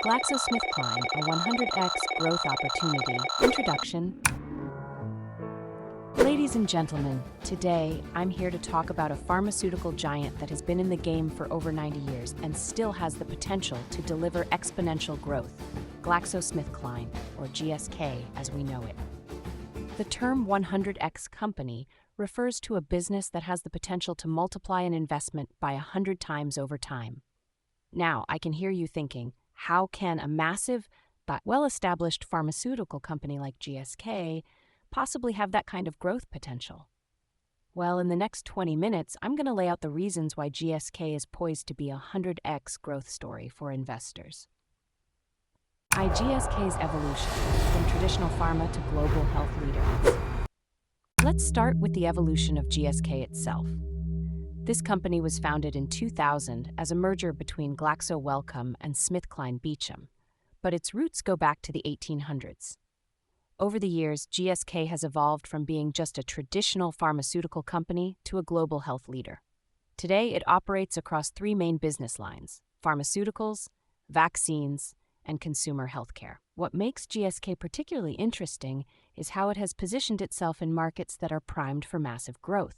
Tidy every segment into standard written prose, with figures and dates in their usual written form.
GlaxoSmithKline, a 100x growth opportunity. Introduction. Ladies and gentlemen, today I'm here to talk about a pharmaceutical giant that has been in the game for over 90 years and still has the potential to deliver exponential growth, GlaxoSmithKline, or GSK as we know it. The term 100x company refers to a business that has the potential to multiply an investment by 100 times over time. Now, I can hear you thinking, how can a massive but well-established pharmaceutical company like GSK possibly have that kind of growth potential? Well, in the next 20 minutes, I'm going to lay out the reasons why GSK is poised to be a 100x growth story for investors. GSK's evolution from traditional pharma to global health leader. Let's start with the evolution of GSK itself. This company was founded in 2000 as a merger between Glaxo Wellcome and SmithKline Beecham, but its roots go back to the 1800s. Over the years, GSK has evolved from being just a traditional pharmaceutical company to a global health leader. Today, it operates across three main business lines: pharmaceuticals, vaccines, and consumer healthcare. What makes GSK particularly interesting is how it has positioned itself in markets that are primed for massive growth.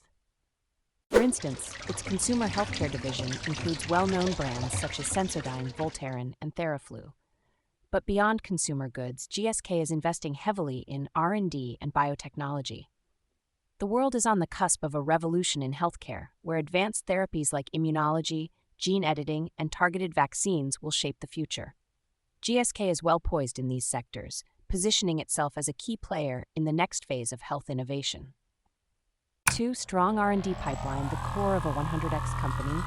For instance, its consumer healthcare division includes well-known brands such as Sensodyne, Voltaren, and Theraflu. But beyond consumer goods, GSK is investing heavily in R&D and biotechnology. The world is on the cusp of a revolution in healthcare, where advanced therapies like immunology, gene editing, and targeted vaccines will shape the future. GSK is well poised in these sectors, positioning itself as a key player in the next phase of health innovation. 2. Strong R&D pipeline, the core of a 100x company.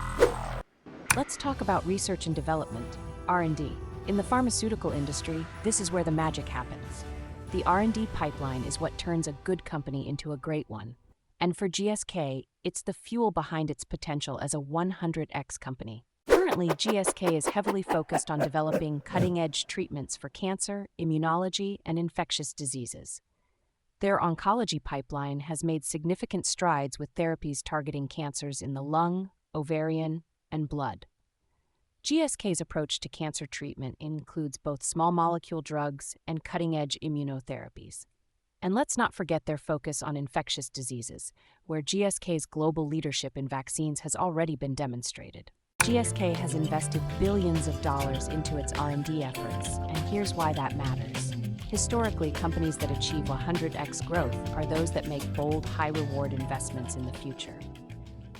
Let's talk about research and development, R&D. In the pharmaceutical industry, this is where the magic happens. The R&D pipeline is what turns a good company into a great one. And for GSK, it's the fuel behind its potential as a 100x company. Currently, GSK is heavily focused on developing cutting-edge treatments for cancer, immunology, and infectious diseases. Their oncology pipeline has made significant strides with therapies targeting cancers in the lung, ovarian, and blood. GSK's approach to cancer treatment includes both small molecule drugs and cutting-edge immunotherapies. And let's not forget their focus on infectious diseases, where GSK's global leadership in vaccines has already been demonstrated. GSK has invested billions of dollars into its R&D efforts, and here's why that matters. Historically, companies that achieve 100x growth are those that make bold, high-reward investments in the future.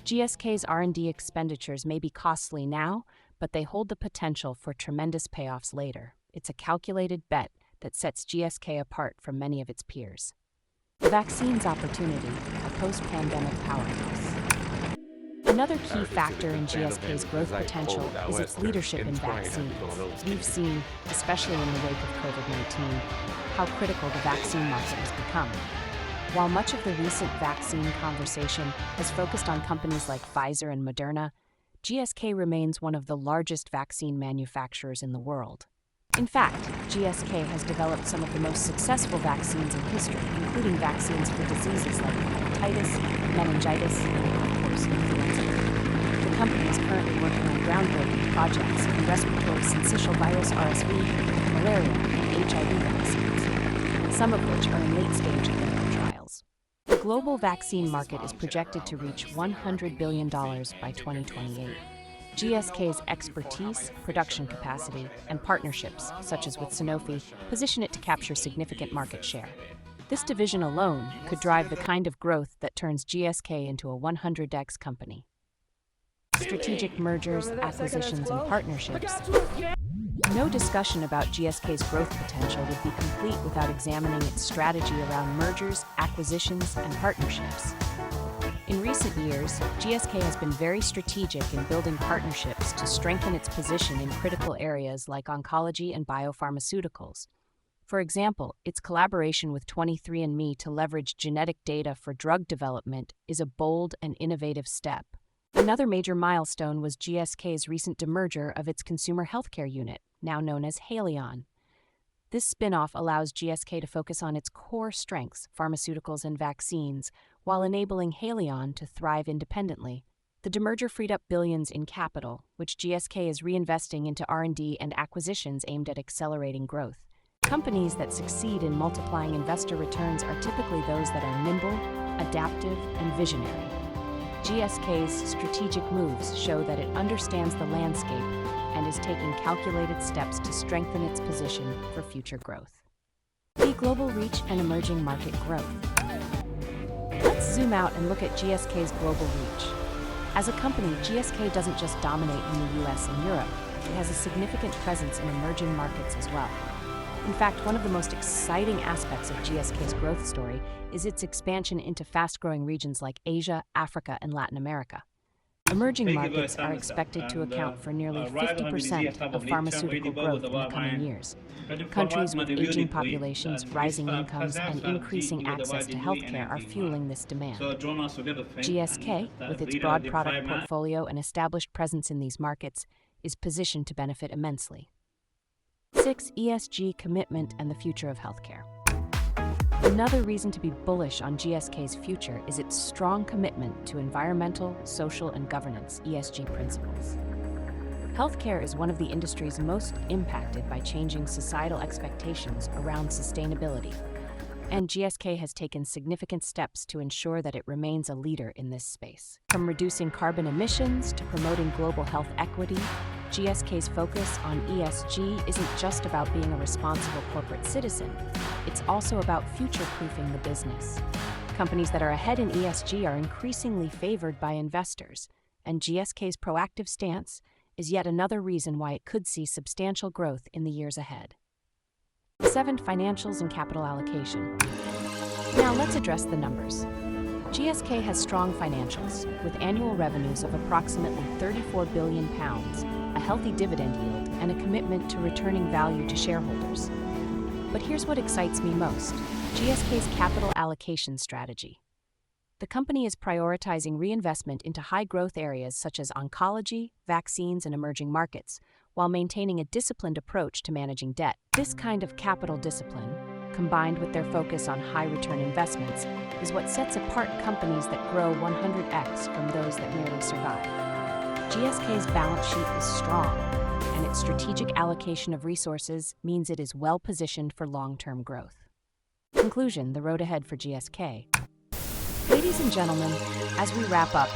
GSK's R&D expenditures may be costly now, but they hold the potential for tremendous payoffs later. It's a calculated bet that sets GSK apart from many of its peers. The vaccines opportunity, a post-pandemic powerhouse. Another key factor in GSK's growth potential is its leadership in vaccines. We've seen, especially in the wake of COVID-19, how critical the vaccine market has become. While much of the recent vaccine conversation has focused on companies like Pfizer and Moderna, GSK remains one of the largest vaccine manufacturers in the world. In fact, GSK has developed some of the most successful vaccines in history, including vaccines for diseases like hepatitis, meningitis, and, of course, influenza. The company is currently working on groundbreaking projects in respiratory syncytial virus RSV, malaria, and HIV vaccines, some of which are in late-stage clinical trials. The global vaccine market is projected to reach $100 billion by 2028. GSK's expertise, production capacity, and partnerships, such as with Sanofi, position it to capture significant market share. This division alone could drive the kind of growth that turns GSK into a 100x company. Strategic mergers, acquisitions, and partnerships. No discussion about GSK's growth potential would be complete without examining its strategy around mergers, acquisitions, and partnerships. In recent years, GSK has been very strategic in building partnerships to strengthen its position in critical areas like oncology and biopharmaceuticals. For example, its collaboration with 23andMe to leverage genetic data for drug development is a bold and innovative step. Another major milestone was GSK's recent demerger of its consumer healthcare unit, now known as Haleon. This spin-off allows GSK to focus on its core strengths, pharmaceuticals and vaccines, while enabling Haleon to thrive independently. The demerger freed up billions in capital, which GSK is reinvesting into R&D and acquisitions aimed at accelerating growth. Companies that succeed in multiplying investor returns are typically those that are nimble, adaptive, and visionary. GSK's strategic moves show that it understands the landscape and is taking calculated steps to strengthen its position for future growth. The global reach and emerging market growth. Let's zoom out and look at GSK's global reach. As a company, GSK doesn't just dominate in the US and Europe, it has a significant presence in emerging markets as well. In fact, one of the most exciting aspects of GSK's growth story is its expansion into fast-growing regions like Asia, Africa, and Latin America. Emerging markets are expected to account for nearly 50% of pharmaceutical growth in the coming years. Countries with aging populations, rising incomes, and increasing access to healthcare are fueling this demand. GSK, with its broad product portfolio and established presence in these markets, is positioned to benefit immensely. 6. ESG commitment and the future of healthcare. Another reason to be bullish on GSK's future is its strong commitment to environmental, social, and governance (ESG) principles. Healthcare is one of the industries most impacted by changing societal expectations around sustainability, and GSK has taken significant steps to ensure that it remains a leader in this space. From reducing carbon emissions to promoting global health equity, GSK's focus on ESG isn't just about being a responsible corporate citizen, it's also about future-proofing the business. Companies that are ahead in ESG are increasingly favored by investors, and GSK's proactive stance is yet another reason why it could see substantial growth in the years ahead. 7. Financials and capital allocation. Now let's address the numbers. GSK has strong financials, with annual revenues of approximately £34 billion, a healthy dividend yield, and a commitment to returning value to shareholders. But here's what excites me most: GSK's capital allocation strategy. The company is prioritizing reinvestment into high-growth areas such as oncology, vaccines, and emerging markets, while maintaining a disciplined approach to managing debt. This kind of capital discipline, combined with their focus on high-return investments, is what sets apart companies that grow 100x from those that merely survive. GSK's balance sheet is strong, and its strategic allocation of resources means it is well-positioned for long-term growth. Conclusion: the road ahead for GSK. Ladies and gentlemen, as we wrap up,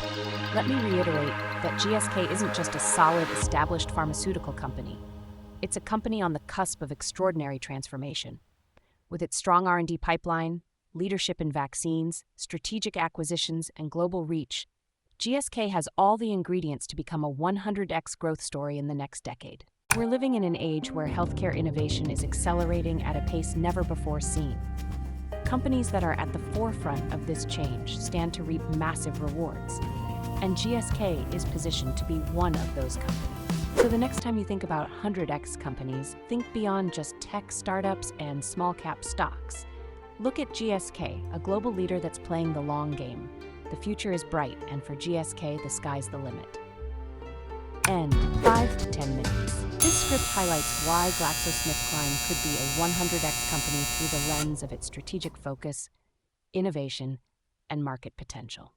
let me reiterate that GSK isn't just a solid, established pharmaceutical company. It's a company on the cusp of extraordinary transformation. With its strong R&D pipeline, leadership in vaccines, strategic acquisitions, and global reach, GSK has all the ingredients to become a 100x growth story in the next decade. We're living in an age where healthcare innovation is accelerating at a pace never before seen. Companies that are at the forefront of this change stand to reap massive rewards, and GSK is positioned to be one of those companies. So the next time you think about 100x companies, think beyond just tech startups and small-cap stocks. Look at GSK, a global leader that's playing the long game. The future is bright, and for GSK, the sky's the limit. End. 5 to 10 minutes. This script highlights why GlaxoSmithKline could be a 100x company through the lens of its strategic focus, innovation, and market potential.